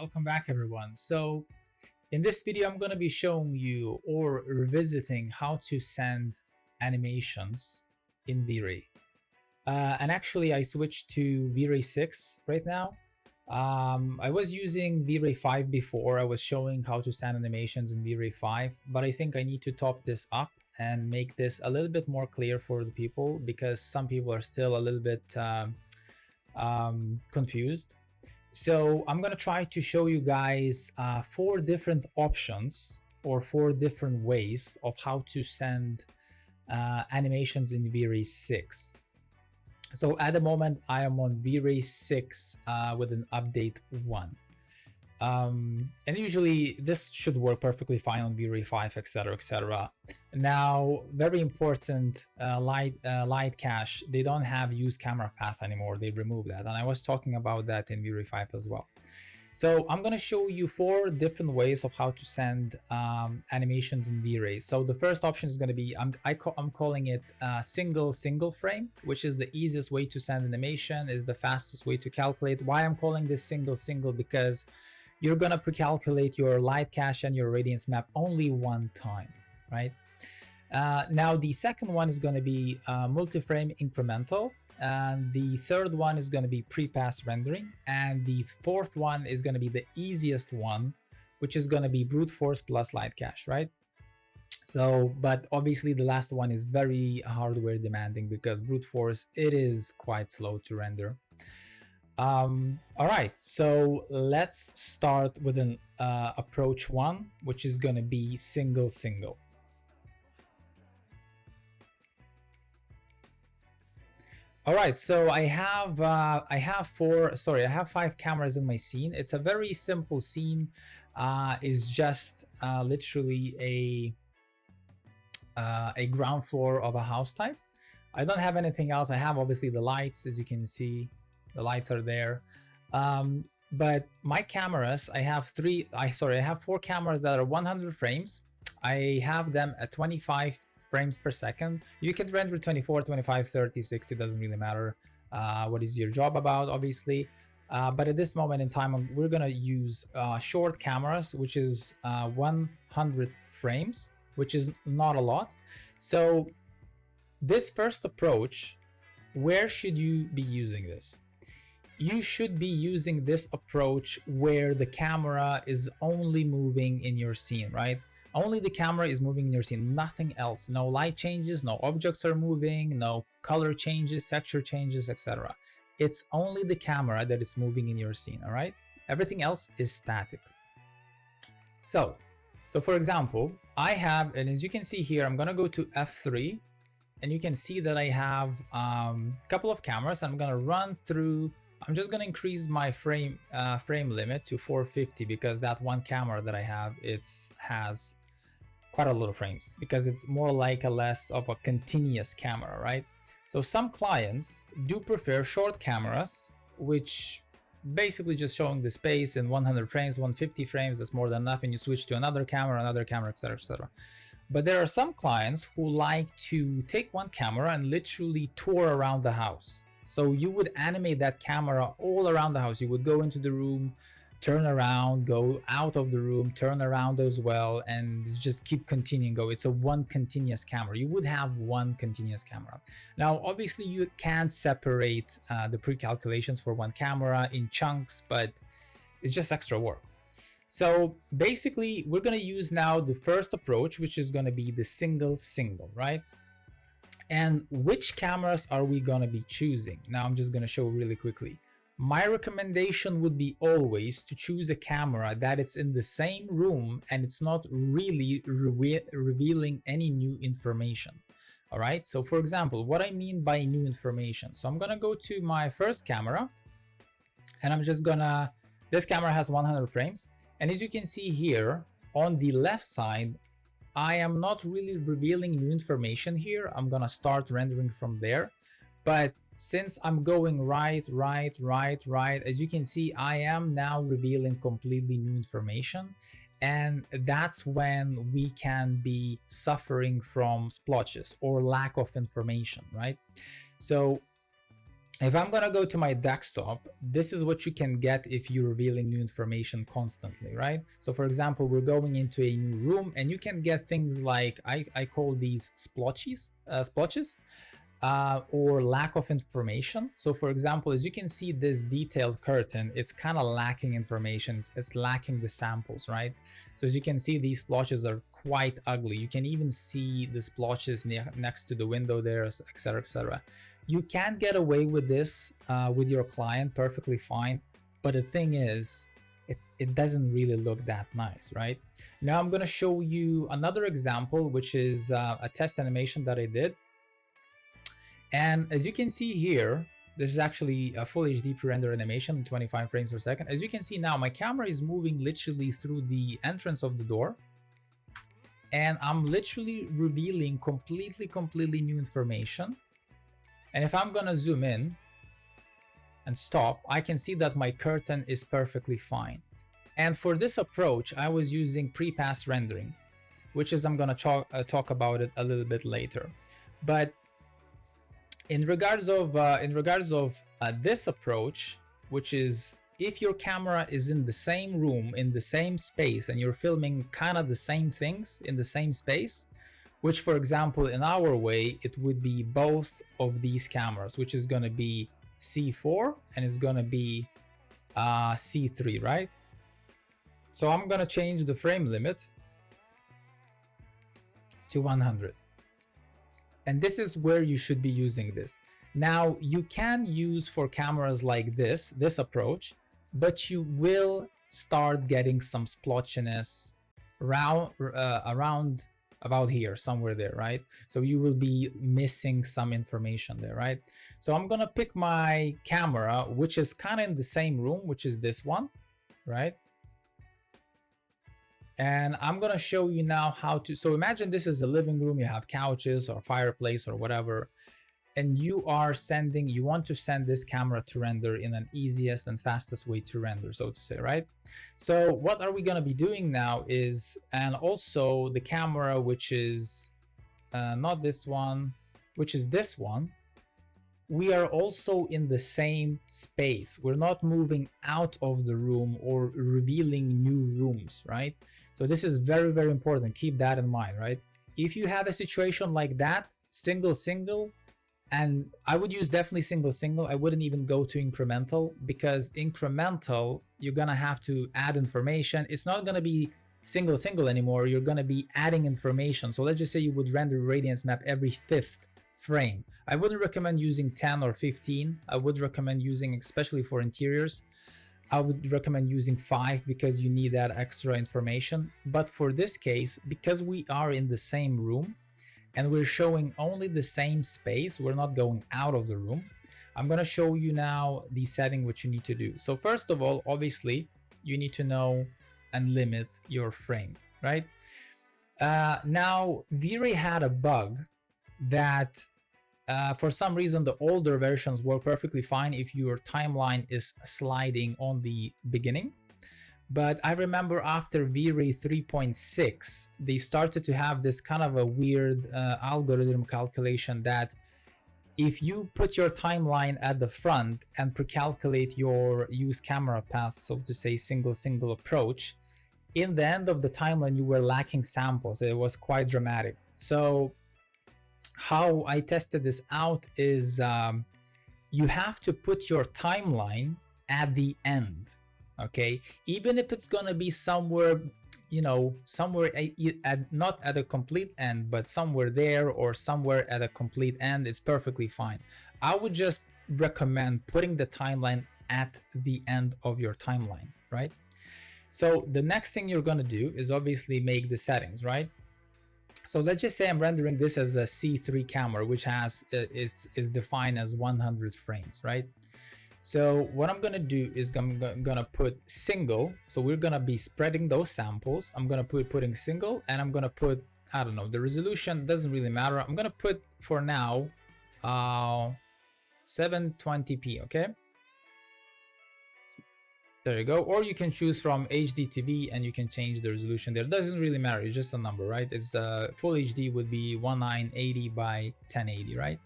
Welcome back everyone. So in this video, I'm going to be showing you or revisiting how to send animations in Vray. And actually I switched to Vray 6 right now. I was using Vray 5 before. I was showing how to send animations in Vray 5, but I think I need to top this up and make this a little bit more clear for the people because some people are still a little bit confused. So I'm going to try to show you guys 4 different options or 4 different ways of how to send animations in Vray 6. So at the moment I am on Vray 6 with an update 1. And usually this should work perfectly fine on Vray 5, etc, etc. Now, very important, light cache, they don't have use camera path anymore. They removed that, and I was talking about that in Vray 5 as well. So I'm going to show you 4 different ways of how to send animations in Vray. So the first option is going to be, I'm calling it single frame, which is the easiest way to send animation, is the fastest way to calculate. Why I'm calling this single? Because you're going to pre-calculate your light cache and your radiance map only one time, right? Now the second one is going to be Multiframe Incremental, and the third one is going to be Prepass Rendering, and the fourth one is going to be the easiest one, which is going to be brute force plus light cache, right? So, but obviously the last one is very hardware demanding because brute force, it is quite slow to render. All right, so let's start with an approach 1, which is going to be single. All right, so I have 5 cameras in my scene. It's a very simple scene. It's just literally a ground floor of a house type. I don't have anything else. I have obviously the lights, as you can see. The lights are there, but my cameras, I have 4 cameras that are 100 frames. I have them at 25 frames per second. You can render 24, 25, 30, 60, doesn't really matter what is your job about, obviously. But at this moment in time, we're gonna use short cameras, which is 100 frames, which is not a lot. So this first approach, where should you be using this? You should be using this approach where the camera is only moving in your scene, right? Only the camera is moving in your scene, nothing else. No light changes, no objects are moving, no color changes, texture changes, etc. It's only the camera that is moving in your scene, all right? Everything else is static. So for example, I have, and as you can see here, I'm gonna go to F3, and you can see that I have a couple of cameras. I'm gonna run through. I'm just going to increase my frame limit to 450 because that one camera that I have, has quite a lot of frames because it's more like less of a continuous camera, right? So some clients do prefer short cameras, which basically just showing the space in 100 frames, 150 frames, that's more than enough, and you switch to another camera, etc, etc. But there are some clients who like to take one camera and literally tour around the house. So you would animate that camera all around the house. You would go into the room, turn around, go out of the room, turn around as well, and just keep continuing go. It's a one continuous camera. You would have one continuous camera. Now, obviously you can separate the pre-calculations for one camera in chunks, but it's just extra work. So basically we're going to use now the first approach, which is going to be the single, right? And which cameras are we going to be choosing? Now I'm just going to show really quickly. My recommendation would be always to choose a camera that it's in the same room and it's not really revealing any new information. All right. So for example, what I mean by new information. So I'm going to go to my first camera and I'm just gonna, this camera has 100 frames. And as you can see here on the left side, I am not really revealing new information here. I'm gonna start rendering from there. But since I'm going right, as you can see, I am now revealing completely new information. And that's when we can be suffering from splotches or lack of information, right? So If I'm gonna go to my desktop, this is what you can get if you're revealing new information constantly, right? So for example, we're going into a new room and you can get things like, I call these splotches, or lack of information. So for example, as you can see, this detailed curtain, it's kind of lacking information. It's lacking the samples, right? So as you can see, these splotches are quite ugly. You can even see the splotches next to the window there, etc., etc. You can get away with this with your client perfectly fine, but the thing is, it doesn't really look that nice, right? Now I'm going to show you another example, which is a test animation that I did. And as you can see here, this is actually a full HD pre-render animation, 25 frames per second. As you can see now, my camera is moving literally through the entrance of the door, and I'm literally revealing completely new information. And if I'm gonna zoom in and stop, I can see that my curtain is perfectly fine. And for this approach, I was using Prepass Rendering, which is, I'm gonna talk about it a little bit later. But in regards of this approach, which is if your camera is in the same room, in the same space, and you're filming kind of the same things in the same space, which for example, in our way, it would be both of these cameras, which is going to be C4 and it's going to be C3, right? So I'm going to change the frame limit to 100. And this is where you should be using this. Now, you can use for cameras like this approach, but you will start getting some splotchiness around about here, somewhere there, right? So you will be missing some information there, right? So I'm gonna pick my camera, which is kind of in the same room, which is this one, right? And I'm gonna show you now how to, so imagine this is a living room, you have couches or fireplace or whatever, and you want to send this camera to render in an easiest and fastest way to render, so to say, right? So what are we gonna be doing now is, and also the camera, which is not this one, which is this one, we are also in the same space. We're not moving out of the room or revealing new rooms, right? So this is very, very important. Keep that in mind, right? If you have a situation like that, single, and I would use definitely single. I wouldn't even go to incremental, because incremental, you're gonna have to add information. It's not gonna be single anymore. You're gonna be adding information. So let's just say you would render radiance map every 5th frame. I wouldn't recommend using 10 or 15. I would recommend using, especially for interiors, I would recommend using 5 because you need that extra information. But for this case, because we are in the same room and we're showing only the same space, we're not going out of the room, I'm going to show you now the setting which you need to do. So first of all, obviously, you need to know and limit your frame, right? Now, Vray had a bug that for some reason the older versions work perfectly fine if your timeline is sliding on the beginning. But I remember after Vray 3.6, they started to have this kind of a weird algorithm calculation that if you put your timeline at the front and pre-calculate your use camera path, so to say single approach, in the end of the timeline you were lacking samples. It was quite dramatic. So how I tested this out is you have to put your timeline at the end. Okay, even if it's gonna be somewhere, you know, somewhere not at a complete end, but somewhere there or somewhere at a complete end, it's perfectly fine. I would just recommend putting the timeline at the end of your timeline, right? So the next thing you're gonna do is obviously make the settings, right? So let's just say I'm rendering this as a C3 camera, which has is defined as 100 frames, right? So what I'm gonna do is I'm gonna put single. So we're gonna be spreading those samples. I'm gonna putting single, and I'm gonna put, I don't know, the resolution doesn't really matter. I'm gonna put for now 720p, okay? There you go. Or you can choose from HDTV and you can change the resolution there. It doesn't really matter, it's just a number, right? It's full HD would be 1980 by 1080, right?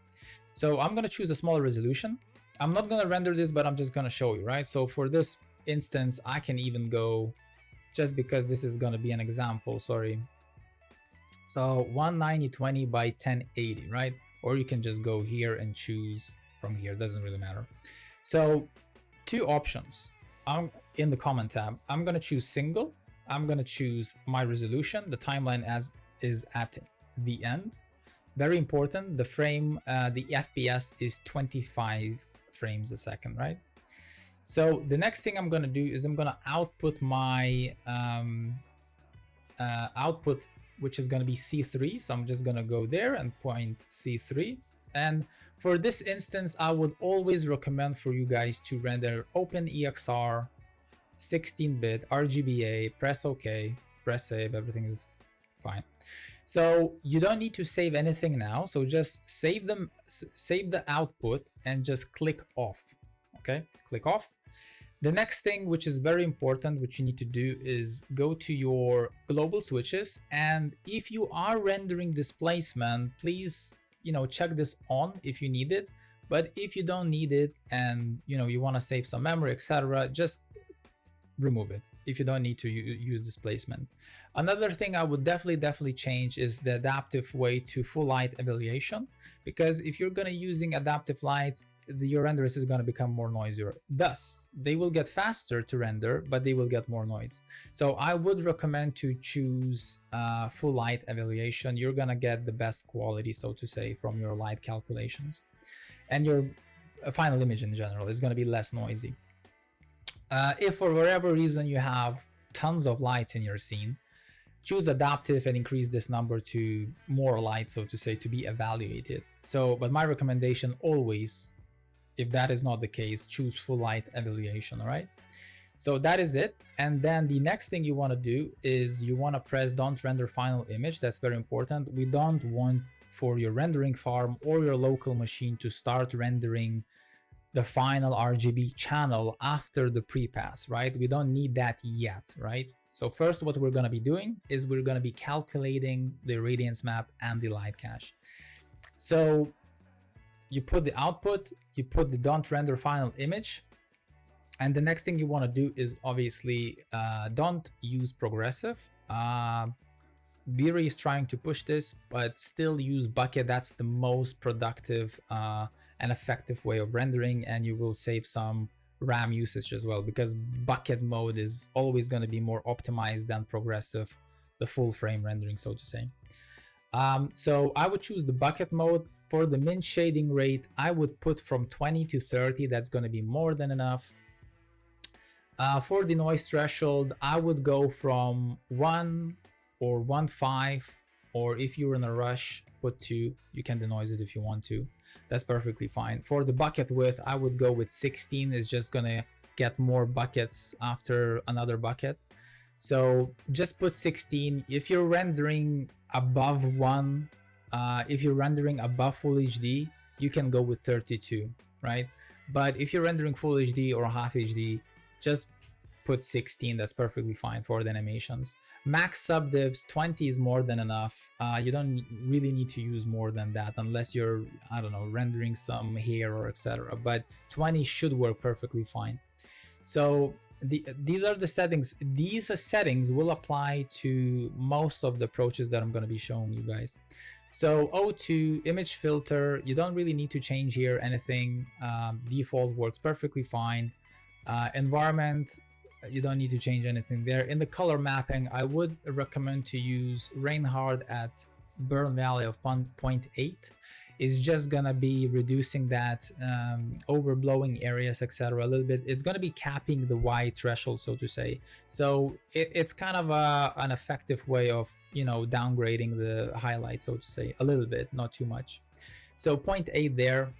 So I'm gonna choose a smaller resolution. I'm not gonna render this, but I'm just gonna show you, right? So for this instance, I can even go, just because this is gonna be an example, sorry. So 190/20 by 1080, right? Or you can just go here and choose from here, doesn't really matter. So two options. I'm in the comment tab. I'm gonna choose single. I'm gonna choose my resolution. The timeline as is at the end. Very important. The frame, the FPS is 25 frames a second, right? So the next thing I'm gonna do is I'm gonna output my output, which is gonna be C3. So I'm just gonna go there and point C3. And for this instance, I would always recommend for you guys to render OpenEXR 16-bit RGBA, press OK, press save, everything is fine. So you don't need to save anything now. So just save them, save the output and just click off. Okay, click off. The next thing, which is very important, which you need to do is go to your global switches. And if you are rendering displacement, please, check this on if you need it. But if you don't need it and, you want to save some memory, etc., just remove it if you don't need to use displacement. Another thing I would definitely change is the adaptive way to full light evaluation, because if you're going to using adaptive lights, your renders is going to become more noisier. Thus, they will get faster to render, but they will get more noise. So I would recommend to choose full light evaluation. You're going to get the best quality, so to say, from your light calculations. And your final image in general is going to be less noisy. If for whatever reason you have tons of lights in your scene, choose adaptive and increase this number to more light, so to say, to be evaluated. So, but my recommendation always, if that is not the case, choose full light evaluation, all right? So that is it. And then the next thing you want to do is you want to press don't render final image. That's very important. We don't want for your rendering farm or your local machine to start rendering the final RGB channel after the prepass, right? We don't need that yet, right? So first, what we're going to be doing is we're going to be calculating the radiance map and the light cache. So you put the output, you put the don't render final image, and the next thing you want to do is obviously don't use progressive. Vray is trying to push this, but still use bucket. That's the most productive and effective way of rendering, and you will save some RAM usage as well, because bucket mode is always going to be more optimized than progressive, the full frame rendering, so to say. So I would choose the bucket mode. For the min shading rate, I would put from 20 to 30. That's going to be more than enough. For the noise threshold, I would go from 1 or 1.5, or if you're in a rush, put 2. You can denoise it if you want to. That's perfectly fine. For the bucket width, I would go with 16. It's just gonna get more buckets after another bucket. So just put 16. If you're rendering above 1, if you're rendering above full HD, you can go with 32, right? But if you're rendering full HD or half HD, just put 16. That's perfectly fine for the animations. Max subdivs 20 is more than enough. You don't really need to use more than that unless you're, I don't know, rendering some hair or etc. But 20 should work perfectly fine. So these are the settings. These settings will apply to most of the approaches that I'm going to be showing you guys. So O2 image filter, you don't really need to change here anything. Default works perfectly fine. Environment, you don't need to change anything there. In the color mapping, I would recommend to use Reinhard at burn value of 0.8. It's just gonna be reducing that overblowing areas, etc. a little bit. It's gonna be capping the white threshold, so to say. So it's kind of an effective way of, downgrading the highlight, so to say, a little bit, not too much. So 0.8 there.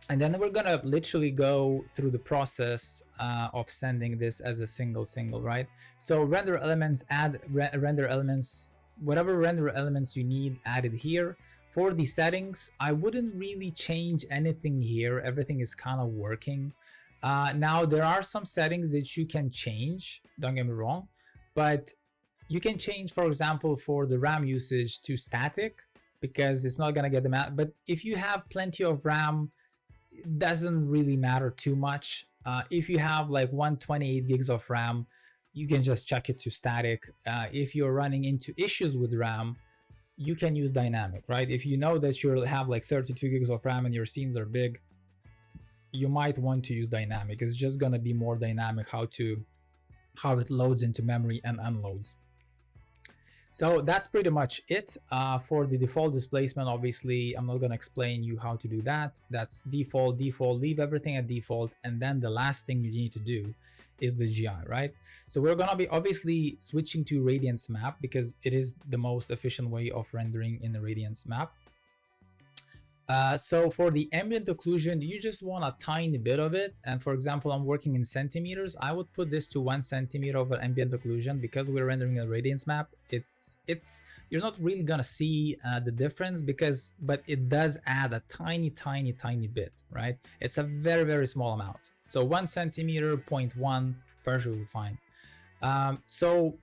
And then we're gonna literally go through the process of sending this as a single, right? So render elements, add render elements, whatever render elements you need, added here. For the settings, I wouldn't really change anything here. Everything is kind of working. Now there are some settings that you can change, don't get me wrong, but you can change, for example, for the RAM usage to static, because it's not gonna get them out. But if you have plenty of RAM, it doesn't really matter too much. If you have like 128 gigs of RAM, you can just check it to static. If you're running into issues with RAM, you can use dynamic, right? If you know that you'll have like 32 gigs of RAM and your scenes are big, you might want to use dynamic. It's just gonna be more dynamic how it loads into memory and unloads. So that's pretty much it for the default displacement. Obviously, I'm not going to explain you how to do that. That's default, leave everything at default. And then the last thing you need to do is the GI, right? So we're going to be obviously switching to radiance map because it is the most efficient way of rendering in the radiance map. So for the ambient occlusion, you just want a tiny bit of it. And for example, I'm working in centimeters. I would put this to 1 centimeter of ambient occlusion because we're rendering a radiance map. You're not really gonna see the difference but it does add a tiny bit, right? It's a very small amount. So 1 centimeter, 0.1, perfectly fine. So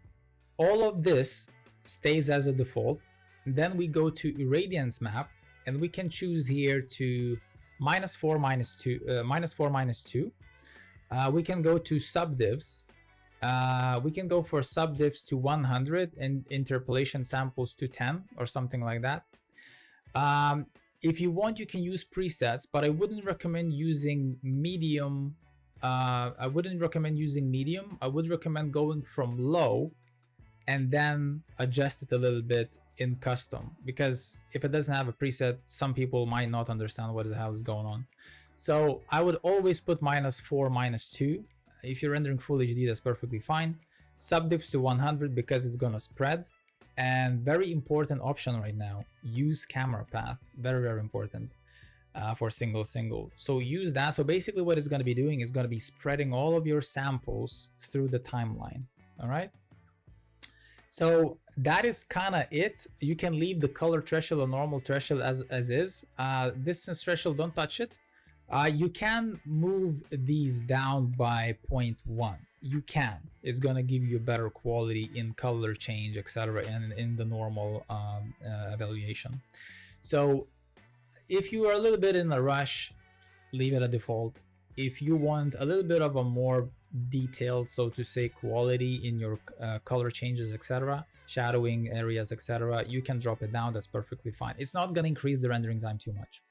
all of this stays as a default. Then we go to irradiance map. And we can choose here to -4, -2, -4, -2. We can go to subdivs. We can go for subdivs to 100 and interpolation samples to 10 or something like that. If you want, you can use presets, but I wouldn't recommend using medium. I would recommend going from low and then adjust it a little bit in custom, because if it doesn't have a preset, some people might not understand what the hell is going on. So I would always put -4, -2. If you're rendering full HD, that's perfectly fine. Subdivs to 100 because it's gonna spread. And very important option right now, use camera path. Very important for single. So use that. So basically what it's gonna be doing is gonna be spreading all of your samples through the timeline. All right. So that is kind of it. You can leave the color threshold or normal threshold as is. Distance threshold, don't touch it. You can move these down by 0.1. You can. It's gonna give you better quality in color change, etc., and in the normal evaluation. So if you are a little bit in a rush, leave it at default. If you want a little bit of a more detailed, so to say, quality in your color changes, etc., shadowing areas, etc., you can drop it down. That's perfectly fine. It's not going to increase the rendering time too much.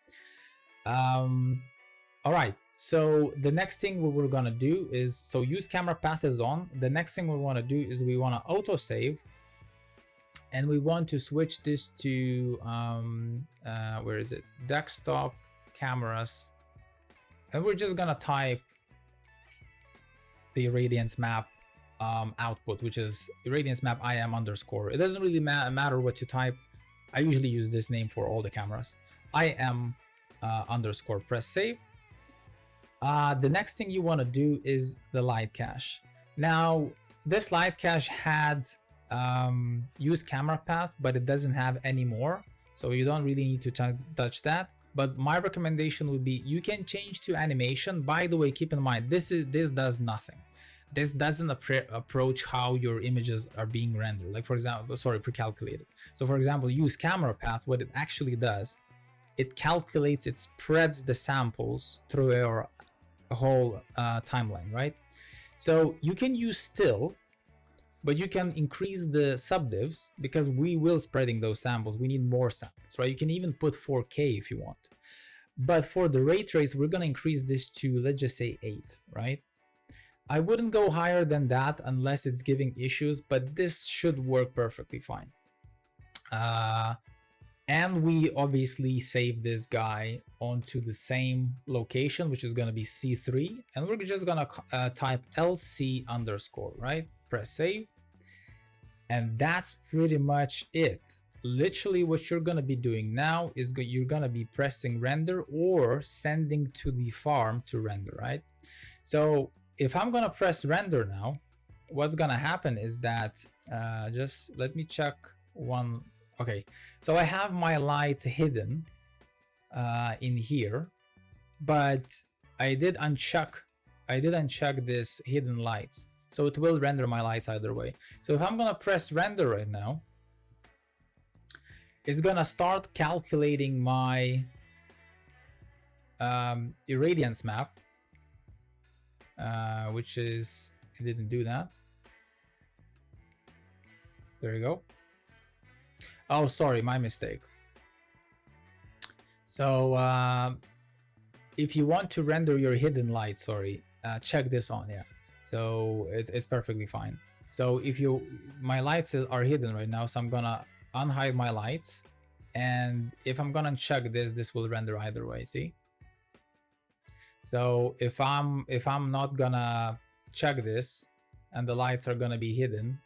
All right, so the next thing we're going to do is, so use camera path is on. The next thing we want to do is we want to auto save, and we want to switch this to where is it, desktop cameras, and we're just gonna type the irradiance map output, which is irradiance map IM underscore. It doesn't really matter what you type. I usually use this name for all the cameras, IM underscore. Press save. The next thing you want to do is the light cache. Now this light cache had use camera path, but it doesn't have any more, so you don't really need to touch that. But my recommendation would be you can change to animation. By the way, keep in mind, this does nothing. This doesn't approach how your images are being rendered. Like for example, sorry, pre-calculated. So for example, use camera path. What it actually does, it calculates, it spreads the samples through your whole timeline, right? So you can use still, but you can increase the subdivs because we will spreading those samples. We need more samples, right? You can even put 4K if you want. But for the ray trace, we're gonna increase this to, let's just say 8, right? I wouldn't go higher than that unless it's giving issues, but this should work perfectly fine. And we obviously save this guy onto the same location, which is gonna be C3. And we're just gonna type LC underscore, right? Press save. And that's pretty much it. Literally what you're going to be doing now is you're going to be pressing render or sending to the farm to render, right? So if I'm going to press render now, what's going to happen is that just let me check one. Okay, so I have my lights hidden in here, but I did uncheck this hidden lights. So it will render my lights either way. So if I'm gonna press render right now, it's gonna start calculating my irradiance map, which is, it didn't do that. There you go. Oh, sorry, my mistake. So if you want to render your hidden light, sorry, check this on. Yeah, so it's perfectly fine. So if my lights are hidden right now, so I'm gonna unhide my lights, and if I'm gonna check this will render either way. See? So if I'm not gonna check this and the lights are gonna be hidden,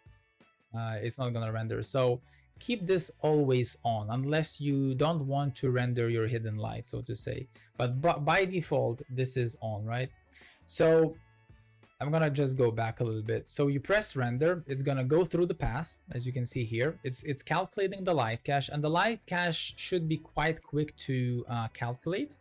it's not gonna render. So keep this always on unless you don't want to render your hidden light, so to say. But by default, this is on, right? So I'm gonna just go back a little bit. So you press render, it's gonna go through the pass, as you can see here. It's calculating the light cache, and the light cache should be quite quick to calculate.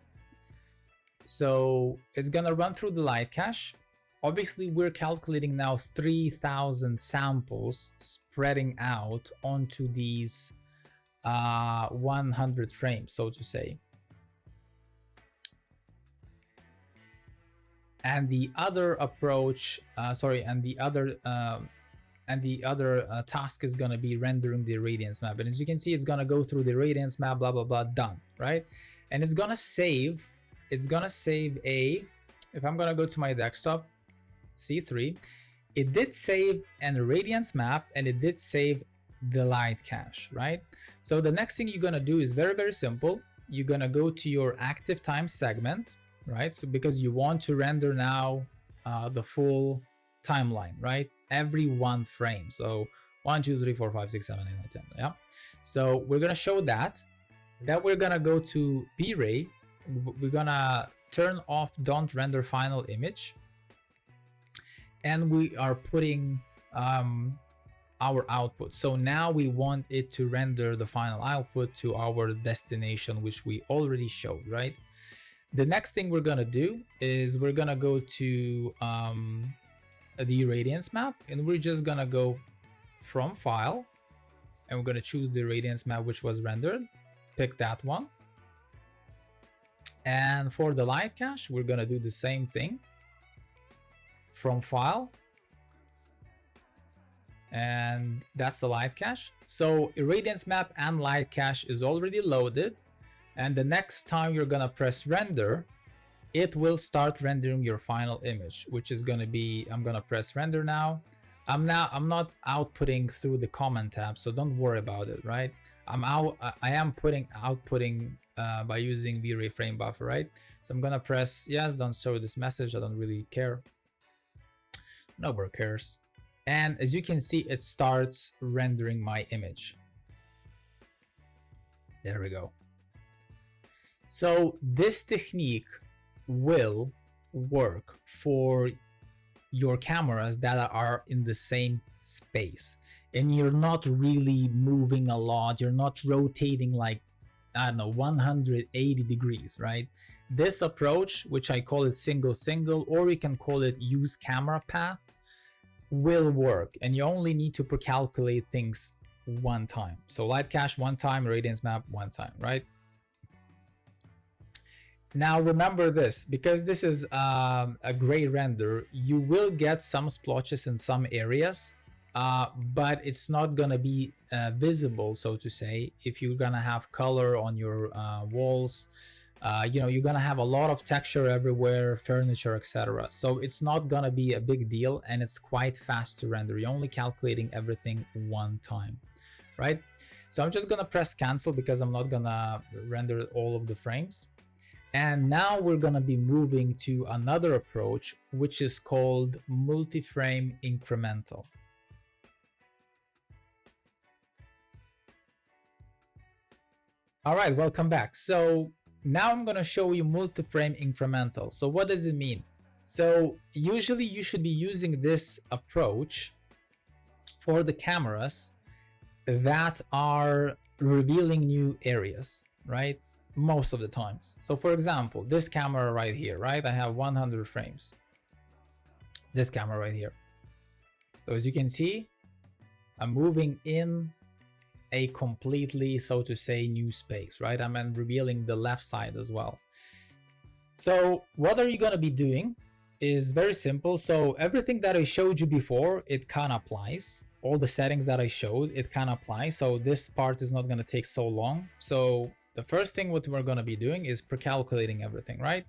So it's gonna run through the light cache. Obviously, we're calculating now 3,000 samples spreading out onto these 100 frames, so to say. And the other approach, and the other task is gonna be rendering the irradiance map. And as you can see, it's gonna go through the irradiance map, blah blah blah, done, right? And it's gonna save. It's gonna save if I'm gonna go to my desktop, C3, it did save an irradiance map and it did save the light cache, right? So the next thing you're gonna do is very, very simple. You're gonna go to your active time segment, right? So because you want to render now the full timeline, right? Every one frame. So 1, 2, 3, 4, 5, 6, 7, 8, 9, 10. Yeah. So we're gonna show that. Then we're gonna go to Vray. We're gonna turn off don't render final image, and we are putting our output. So now we want it to render the final output to our destination, which we already showed, right? The next thing we're gonna do is we're gonna go to the irradiance map, and we're just gonna go from file, and we're gonna choose the irradiance map which was rendered, pick that one. And for the light cache, we're gonna do the same thing. From file, and that's the light cache. So irradiance map and light cache is already loaded, and the next time you're gonna press render, it will start rendering your final image, which is gonna be, I'm gonna press render now. I'm not outputting through the comment tab, so don't worry about it, right? I am outputting by using Vray frame buffer, right? So I'm gonna press yes, don't show this message, I don't really care. Nobody cares. And as you can see, it starts rendering my image. There we go. So this technique will work for your cameras that are in the same space, and you're not really moving a lot. You're not rotating like, I don't know, 180 degrees, right? This approach, which I call it single, or we can call it use camera path, will work, and you only need to pre-calculate things one time. So light cache one time, irradiance map one time, right? Now remember this, because this is a gray render, you will get some splotches in some areas, but it's not gonna be visible, so to say. If you're gonna have color on your walls, you know, you're gonna have a lot of texture everywhere, furniture, etc. So it's not gonna be a big deal, and it's quite fast to render. You're only calculating everything one time, right? So I'm just gonna press cancel because I'm not gonna render all of the frames. And now we're gonna be moving to another approach, which is called Multiframe Incremental. All right, welcome back. So now I'm gonna show you Multiframe Incremental. So what does it mean? So usually you should be using this approach for the cameras that are revealing new areas, right? Most of the times. So for example, this camera right here, right? I have 100 frames. This camera right here. So as you can see, I'm moving in a completely, so to say, new space, right? I'm revealing the left side as well. So what are you going to be doing is very simple. So everything that I showed you before, it kind of applies. All the settings that I showed, it kind of applies. So this part is not going to take so long. So the first thing what we're going to be doing is pre-calculating everything, right?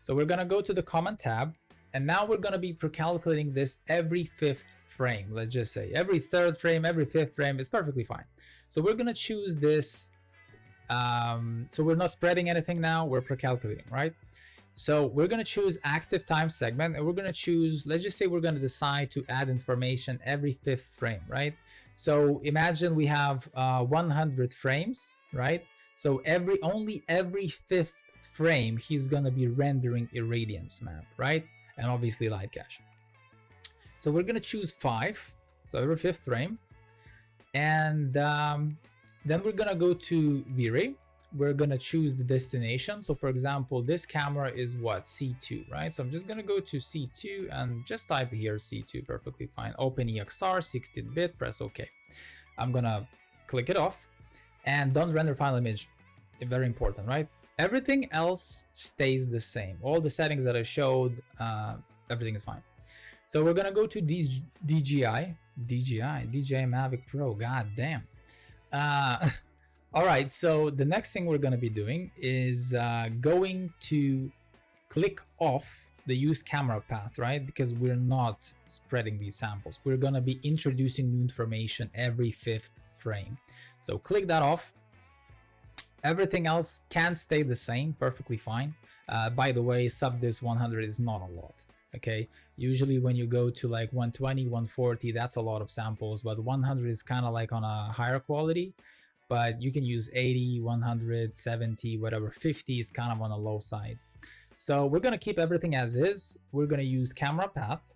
So we're going to go to the comment tab, and now we're going to be pre-calculating this every 5th frame. Let's just say every 3rd frame, every 5th frame is perfectly fine. So we're going to choose this. So we're not spreading anything now, we're pre-calculating, right? So we're going to choose active time segment, and we're going to choose, let's just say we're going to decide to add information every 5th frame, right? So imagine we have 100 frames, right? So only every 5th frame he's going to be rendering a radiance map, right? And obviously light cache. So we're going to choose 5, so every 5th frame, and then we're going to go to Vray. We're going to choose the destination. So for example, this camera is what, C2, right? So I'm just going to go to C2 and just type here C2, perfectly fine. Open EXR, 16-bit, press OK. I'm going to click it off, and don't render final image. Very important, right? Everything else stays the same. All the settings that I showed, everything is fine. So we're going to go to DJI Mavic Pro, god damn. All right, so the next thing we're going to be doing is going to click off the use camera path, right? Because we're not spreading these samples. We're going to be introducing new information every 5th frame. So click that off. Everything else can stay the same, perfectly fine. By the way, subdivs 100 is not a lot, okay? Usually when you go to like 120, 140, that's a lot of samples, but 100 is kind of like on a higher quality. But you can use 80, 100, 70, whatever. 50 is kind of on the low side. So we're going to keep everything as is. We're going to use camera path,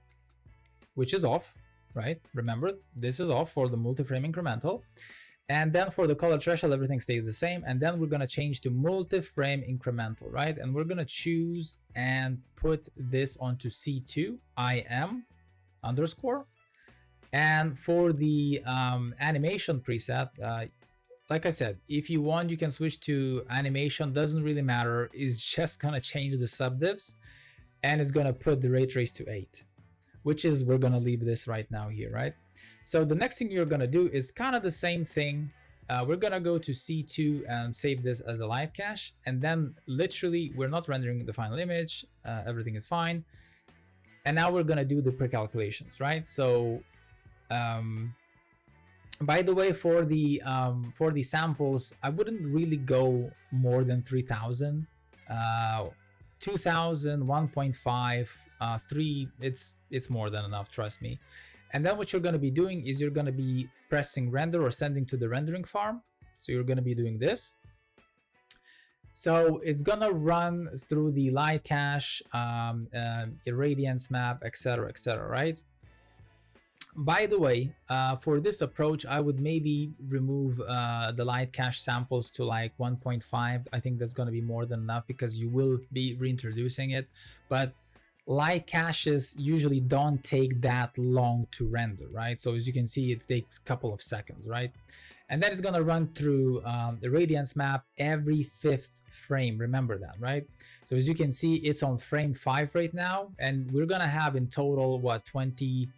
which is off, right? Remember, this is off for the multiframe incremental. And then for the color threshold, everything stays the same. And then we're going to change to multiframe incremental, right? And we're going to choose and put this onto C2 IM underscore. And for the animation preset, like I said, if you want, you can switch to animation. Doesn't really matter. It's just gonna change the subdivs, and it's gonna put the ray trace to 8, which is, we're gonna leave this right now here, right? So the next thing you're gonna do is kind of the same thing. We're gonna go to C2 and save this as a light cache, and then literally we're not rendering the final image. Everything is fine, and now we're gonna do the pre-calculations, right? So by the way, for the samples, I wouldn't really go more than 3,000, 2,000, 1.5, 3. It's more than enough, trust me. And then what you're going to be doing is you're going to be pressing render or sending to the rendering farm. So you're going to be doing this. So it's going to run through the light cache, irradiance map, etc., right? By the way, for this approach, I would maybe remove the light cache samples to like 1.5. I think that's going to be more than enough because you will be reintroducing it. But light caches usually don't take that long to render, right? So as you can see, it takes a couple of seconds, right? And then it's going to run through the radiance map every 5th frame. Remember that, right? So as you can see, it's on frame 5 right now. And we're going to have in total, what, 20...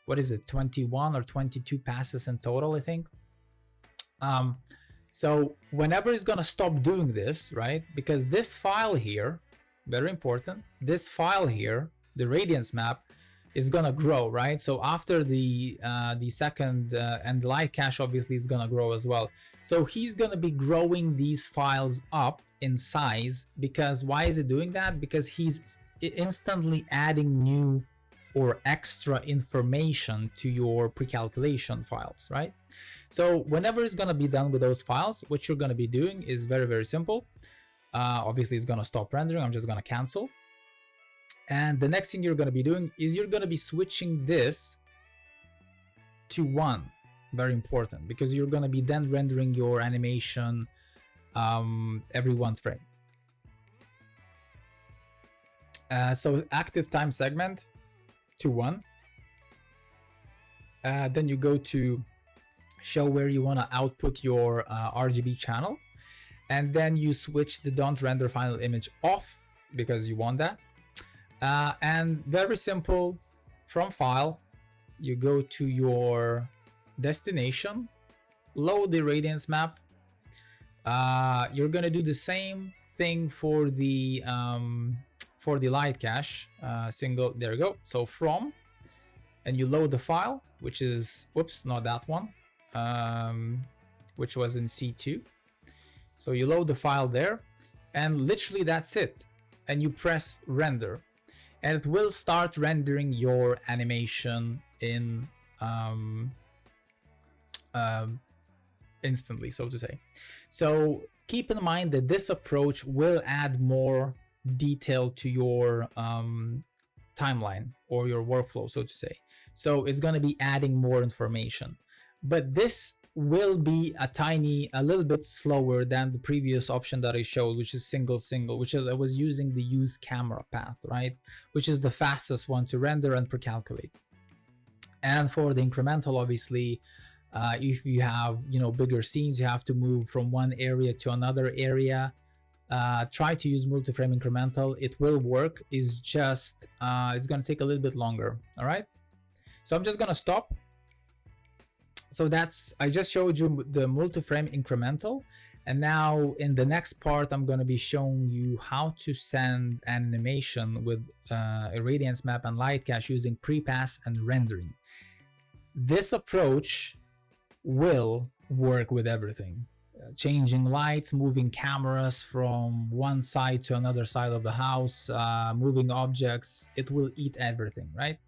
what is it, 21 or 22 passes in total, I think. So whenever it's gonna stop doing this, right? Because this file here, very important, this file here, the radiance map, is gonna grow, right? So after the second and the light cache obviously is gonna grow as well. So he's gonna be growing these files up in size, because why is it doing that? Because he's instantly adding new or extra information to your pre-calculation files, right? So whenever it's gonna be done with those files, what you're gonna be doing is very, very simple. Obviously it's gonna stop rendering. I'm just gonna cancel. And the next thing you're gonna be doing is you're gonna be switching this to 1. Very important, because you're gonna be then rendering your animation every 1 frame. So active time segment to 1. Then you go to show where you want to output your RGB channel, and then you switch the don't render final image off because you want that. And very simple, from file, you go to your destination, load the radiance map. You're gonna do the same thing for the light cache, single, there you go. So from, and you load the file, which is, whoops, not that one, which was in C2. So you load the file there, and literally that's it. And you press render, and it will start rendering your animation in instantly, so to say. So keep in mind that this approach will add more detail to your timeline or your workflow, so to say. So it's going to be adding more information, but this will be a little bit slower than the previous option that I showed, which is single, which is I was using the use camera path, right? Which is the fastest one to render and pre-calculate. And for the incremental, obviously, if you have, you know, bigger scenes, you have to move from one area to another area. Try to use multi-frame incremental. It will work. It's just it's going to take a little bit longer. All right. So I'm just going to stop. So I just showed you the multi-frame incremental, and now in the next part I'm going to be showing you how to send an animation with a radiance map and light cache using prepass and rendering. This approach will work with everything, changing lights, moving cameras from one side to another side of the house, moving objects. It will eat everything, right?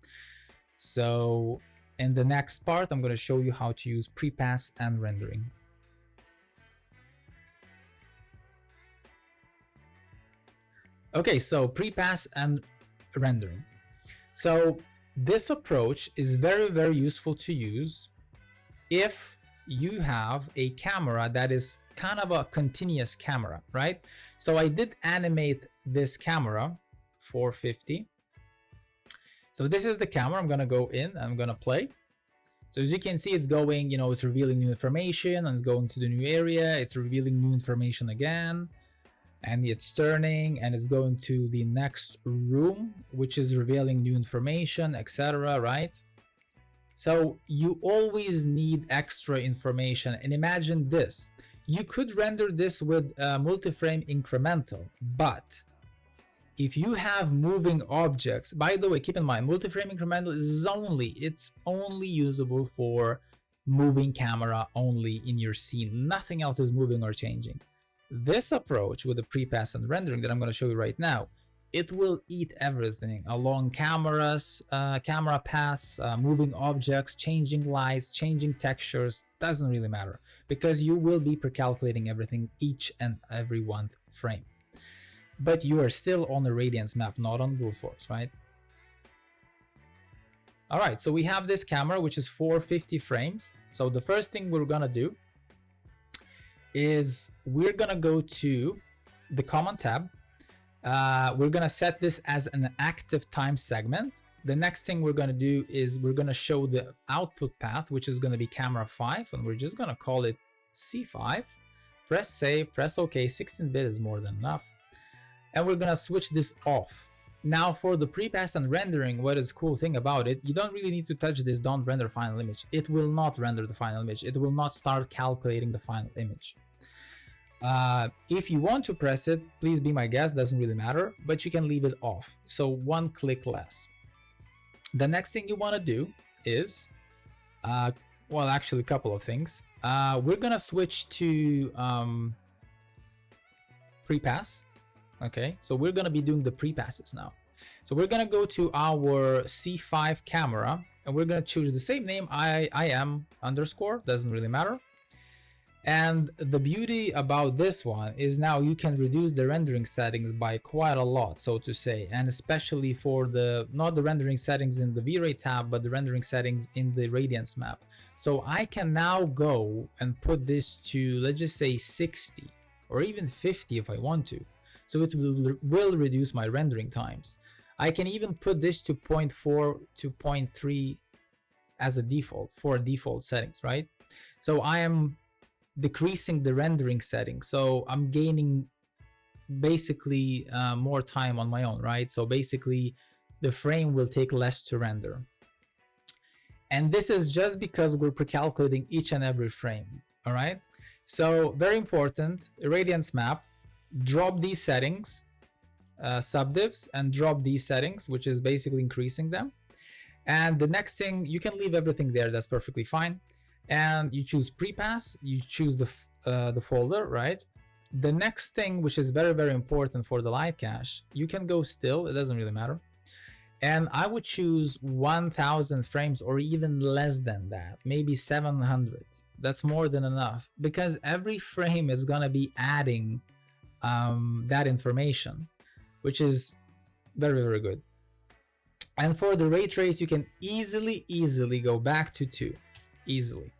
So in the next part, I'm going to show you how to use prepass and rendering. Okay, so prepass and rendering. So this approach is very, very useful to use if you have a camera that is kind of a continuous camera, right? So I did animate this camera 450. So this is the camera. I'm going to go in, I'm going to play. So as you can see, it's going, you know, it's revealing new information, and it's going to the new area. It's revealing new information again, and it's turning, and it's going to the next room, which is revealing new information, etc., right? So you always need extra information. And imagine this, you could render this with multi-frame incremental, but if you have moving objects, by the way, keep in mind, multi-frame incremental is it's only usable for moving camera only in your scene. Nothing else is moving or changing. This approach with the prepass and rendering that I'm going to show you right now, it will eat everything along cameras, camera paths, moving objects, changing lights, changing textures. Doesn't really matter, because you will be pre-calculating everything each and every one frame. But you are still on the radiance map, not on brute force, right? All right, so we have this camera, which is 450 frames. So the first thing we're gonna do is we're gonna go to the common tab. We're gonna set this as an active time segment. The next thing we're gonna do is we're gonna show the output path, which is gonna be camera 5, and we're just gonna call it C5. Press save, press OK. 16-bit is more than enough. And we're gonna switch this off. Now for the prepass and rendering, what is cool thing about it, you don't really need to touch this don't render final image. It will not render the final image. It will not start calculating the final image. If you want to press it, please be my guest, doesn't really matter, but you can leave it off. So one click less. The next thing you want to do is, well, actually a couple of things. We're gonna switch to prepass. Okay, so we're gonna be doing the prepasses now. So we're gonna go to our C5 camera, and we're gonna choose the same name, IM underscore, doesn't really matter. And the beauty about this one is now you can reduce the rendering settings by quite a lot, so to say, and especially for the, not the rendering settings in the Vray tab, but the rendering settings in the radiance map. So I can now go and put this to, let's just say 60 or even 50 if I want to. So it will reduce my rendering times. I can even put this to 0.4 to 0.3 as a default for default settings, right? So I am decreasing the rendering setting. So I'm gaining basically more time on my own, right? So basically the frame will take less to render. And this is just because we're pre-calculating each and every frame, all right? So very important, irradiance map, drop these settings, subdivs, and drop these settings, which is basically increasing them. And the next thing, you can leave everything there, that's perfectly fine. And you choose Prepass, you choose the folder, right? The next thing, which is very, very important for the light cache, you can go still, it doesn't really matter. And I would choose 1000 frames or even less than that, maybe 700. That's more than enough, because every frame is gonna be adding that information, which is very, very good. And for the ray trace, you can easily go back to 2, easily.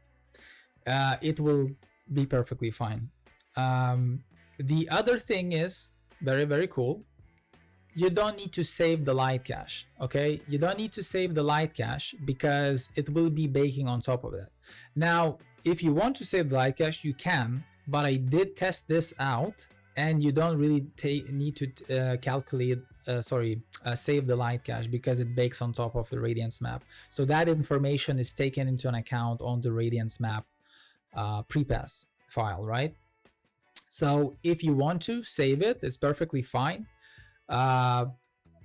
It will be perfectly fine. The other thing is very, very cool. You don't need to save the light cache, okay? You don't need to save the light cache because it will be baking on top of that. Now, if you want to save the light cache, you can, but I did test this out, and you don't really need to calculate, save the light cache, because it bakes on top of the radiance map. So that information is taken into an account on the radiance map prepass file, right? So if you want to save it, it's perfectly fine.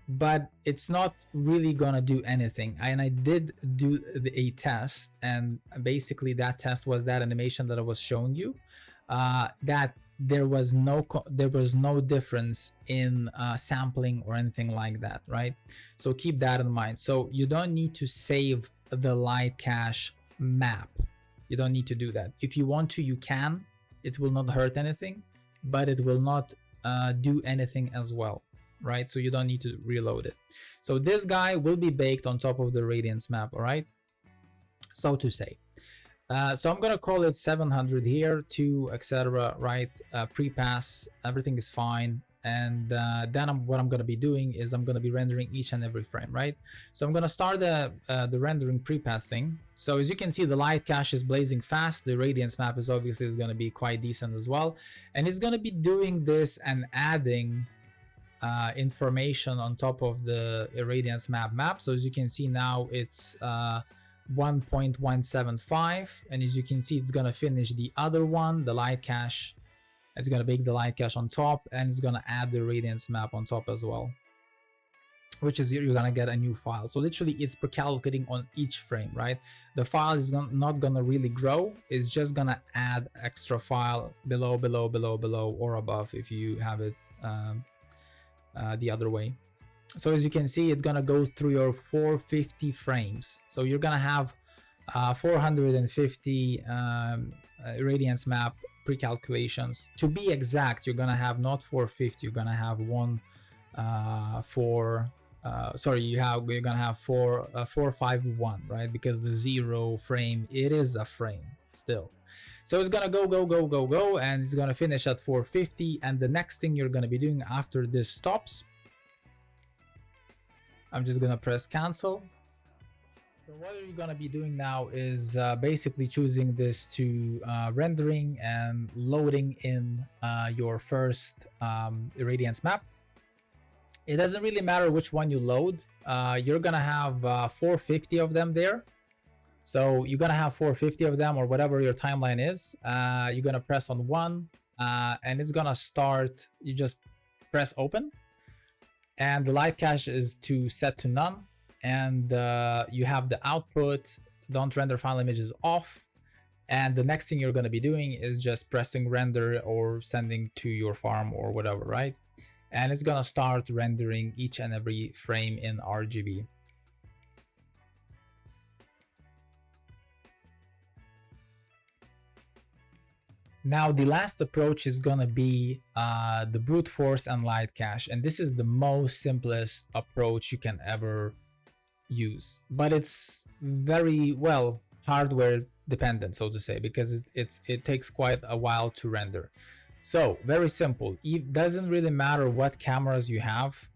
But it's not really gonna do anything. And I did do a test, and basically that test was that animation that I was showing you, that there was no difference in sampling or anything like that, right? So keep that in mind. So you don't need to save the light cache map. You don't need to do that. If you want to, you can. It will not hurt anything, but it will not do anything as well, right? So you don't need to reload it. So this guy will be baked on top of the radiance map, all right? So to say. So I'm gonna call it 700 here, 2, etc. Right? Prepass, everything is fine. And then what I'm gonna be doing is I'm gonna be rendering each and every frame, right? So I'm gonna start the rendering prepass thing. So as you can see, the light cache is blazing fast. The radiance map is obviously gonna be quite decent as well. And it's gonna be doing this and adding information on top of the irradiance map. So as you can see now, it's 1.175, and as you can see, it's gonna finish the other one, the light cache. It's gonna bake the light cache on top, and it's gonna add the radiance map on top as well, which is you're gonna get a new file. So literally it's pre-calculating on each frame, right? The file is not gonna really grow, it's just gonna add extra file below or above if you have it the other way. So as you can see, it's gonna go through your 450 frames. So you're gonna have 450 radiance map pre-calculations. To be exact, you're gonna have not 450, you're gonna have you're gonna have 451, right? Because the 0 frame, it is a frame still. So it's gonna go, and it's gonna finish at 450. And the next thing you're gonna be doing after this stops, I'm just gonna press cancel. So what you're gonna be doing now is basically choosing this to rendering and loading in your first irradiance map. It doesn't really matter which one you load. You're gonna have 450 of them there. So you're gonna have 450 of them, or whatever your timeline is. You're gonna press on one, and it's gonna start. You just press open, and the light cache is set to none. And you have the output, don't render file images off. And the next thing you're gonna be doing is just pressing render or sending to your farm or whatever, right? And it's gonna start rendering each and every frame in RGB. Now the last approach is gonna be the brute force and light cache, and this is the most simplest approach you can ever use, but it's very well hardware dependent, so to say, because it takes quite a while to render. So very simple. It doesn't really matter what cameras you have,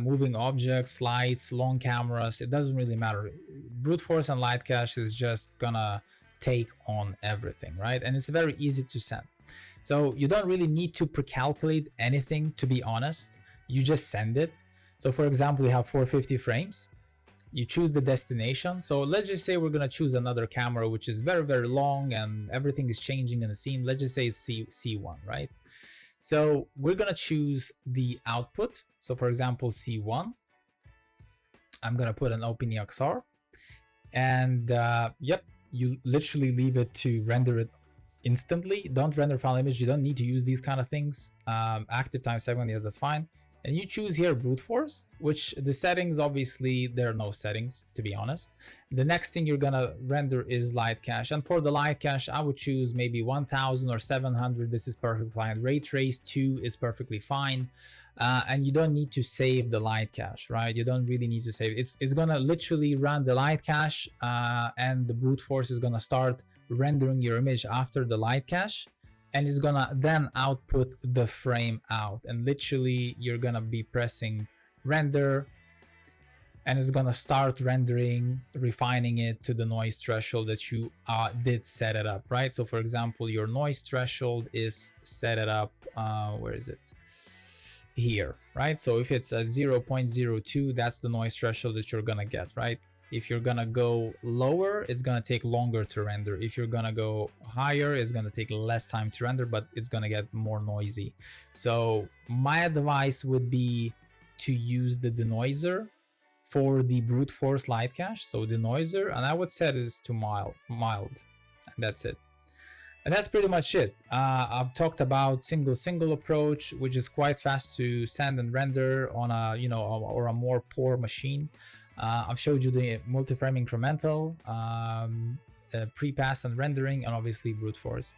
moving objects, lights, long cameras, it doesn't really matter. Brute force and light cache is just gonna take on everything, right? And it's very easy to send. So you don't really need to pre-calculate anything, to be honest. You just send it. So for example, you have 450 frames. You choose the destination. So let's just say we're going to choose another camera, which is very, very long and everything is changing in the scene. Let's just say it's C1, right? So we're going to choose the output. So for example, C1. I'm going to put an OpenEXR. And yep, you literally leave it to render it instantly. Don't render file image. You don't need to use these kind of things. Active time segment, yes, that's fine. And you choose here brute force, which the settings, obviously there are no settings, to be honest. The next thing you're gonna render is light cache, and for the light cache I would choose maybe 1000 or 700. This is perfectly fine. Ray trace 2 is perfectly fine. And you don't need to save the light cache, right? You don't really need to save it. It's gonna literally run the light cache, and the brute force is gonna start rendering your image after the light cache, and it's gonna then output the frame out. And literally you're gonna be pressing render, and it's gonna start rendering, refining it to the noise threshold that you did set it up, right? So for example, your noise threshold is set it up, where is it? Here, right? So if it's a 0.02, that's the noise threshold that you're gonna get, right? If you're gonna go lower, it's gonna take longer to render. If you're gonna go higher, it's gonna take less time to render, but it's gonna get more noisy. So my advice would be to use the denoiser for the brute force light cache. So denoiser, and I would set it to mild, and that's it. And that's pretty much it. I've talked about single approach, which is quite fast to send and render on a, you know, or a more poor machine. I've showed you the multiframe incremental, prepass and rendering, and obviously brute force.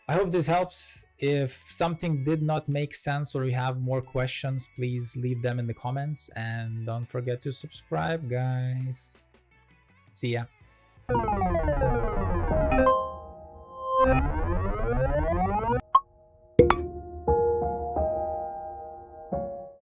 I hope this helps. If something did not make sense or you have more questions, please leave them in the comments, and don't forget to subscribe, guys. See ya.